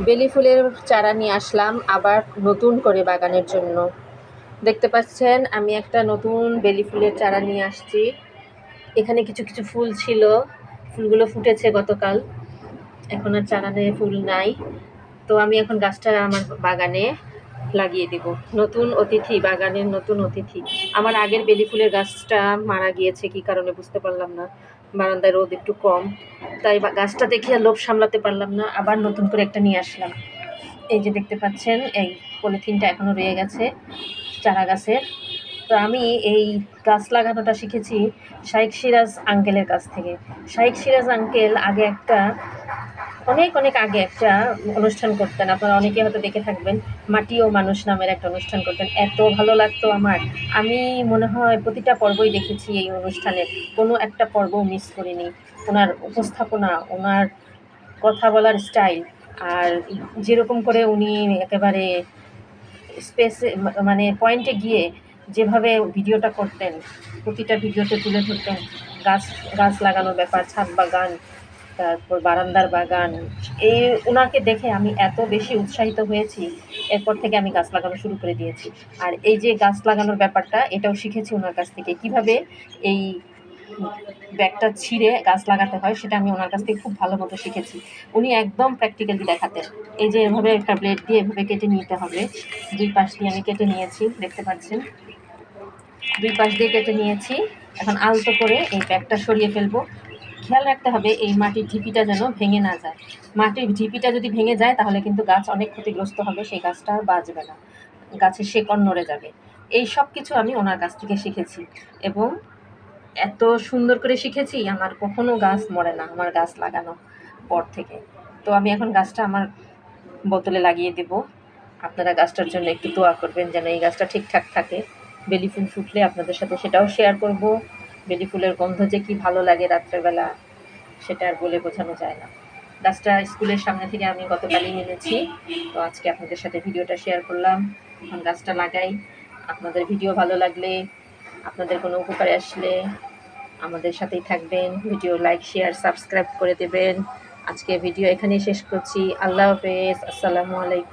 বেলি ফুলের চারা নিয়ে আসলাম আবার নতুন করে বাগানের জন্য। দেখতে পাচ্ছেন আমি একটা নতুন বেলি ফুলের চারা নিয়ে আসছি। এখানে কিছু কিছু ফুল ছিল, ফুলগুলো ফুটেছে গতকাল, এখন আর চারাতে ফুল নাই। তো আমি এখন গাছটা আমার বাগানে লাগিয়ে দেব। নতুন অতিথি, বাগানের নতুন অতিথি। আমার আগের বেলি ফুলের গাছটা মারা গিয়েছে, কি কারণে বুঝতে পারলাম না। বারান্দায় রোদ একটু কম, তাই গাছটা দেখে আর লোভ সামলাতে পারলাম না, আবার নতুন করে একটা নিয়ে আসলাম। এই যে দেখতে পাচ্ছেন, এই পলিথিনটা এখনো রয়ে গেছে চারা গাছের। তো আমি এই গাছ লাগানোটা শিখেছি শাইখ সিরাজ আঙ্কেলের কাছ থেকে। শাইখ সিরাজ আঙ্কেল আগে অনেক অনেক আগে একটা অনুষ্ঠান করতেন, আপনারা অনেকে হয়তো দেখে থাকবেন। মাটি ও মানুষ নামের একটা অনুষ্ঠান করতেন, এত ভালো লাগতো আমার। আমি মনে হয় প্রতিটা পর্বই দেখেছি এই অনুষ্ঠানের, কোনো একটা পর্ব মিস করিনি। ওনার উপস্থাপনা, ওনার কথা বলার স্টাইল, আর যেরকম করে উনি একেবারে স্পেসে মানে পয়েন্টে গিয়ে যেভাবে ভিডিওটা করতেন, প্রতিটা ভিডিওতে তুলে ধরতেন গাছ গাছ লাগানোর ব্যাপার, ছাদ বাগান, তারপর বারান্দার বাগান। এই ওনাকে দেখে আমি এত বেশি উৎসাহিত হয়েছি, এরপর থেকে আমি গাছ লাগানো শুরু করে দিয়েছি। আর এই যে গাছ লাগানোর ব্যাপারটা, এটাও শিখেছি ওনার কাছ থেকে, কিভাবে এই ব্যাগটা ছিঁড়ে গাছ লাগাতে হয় সেটা আমি ওনার কাছ থেকে খুব ভালো মতো শিখেছি। উনি একদম প্র্যাকটিক্যালি দেখাতেন। এই যে এভাবে একটা ব্লেড দিয়ে এভাবে কেটে নিতে হবে। দুই পাশ দিয়ে আমি কেটে নিয়েছি, দেখতে পাচ্ছেন দুই পাশ দিয়ে কেটে নিয়েছি। এখন আলতো করে এই ব্যাগটা সরিয়ে ফেলবো। খেয়াল রাখতে হবে এই মাটির ঢিপিটা যেন ভেঙে না যায়। মাটির ঢিপিটা যদি ভেঙে যায় তাহলে কিন্তু গাছ অনেক ক্ষতিগ্রস্ত হবে, সেই গাছটা আর বাঁচবে না, গাছের শেকড় নড়ে যাবে। এই সব কিছু আমি ওনার কাছ থেকে শিখেছি, এবং এত সুন্দর করে শিখেছি আমার কখনো গাছ মরে না আমার গাছ লাগানো পর থেকে। তো আমি এখন গাছটা আমার বোতলে লাগিয়ে দেব। আপনারা গাছটার জন্য একটু দোয়া করবেন যেন এই গাছটা ঠিকঠাক থাকে। বেলি ফুল ফুটলে আপনাদের সাথে সেটাও শেয়ার করব। বেলি ফুলের গন্ধ যে কি ভালো লাগে রাত্রেবেলা, সেটা আর বলে বোঝানো যায় না। গাছটা স্কুলের সামনে থেকে আমি গতকালই এনেছি, তো আজকে আপনাদের সাথে ভিডিওটা শেয়ার করলাম। এখন গাছটা লাগাই। আপনাদের ভিডিও ভালো লাগলে, আপনাদের কোনো উপকারে আসলে আমাদের সাথেই থাকবেন। ভিডিও লাইক, শেয়ার, সাবস্ক্রাইব করে দেবেন। আজকে ভিডিও এখানেই শেষ করছি। আল্লাহ হাফেজ, আসসালামু আলাইকুম।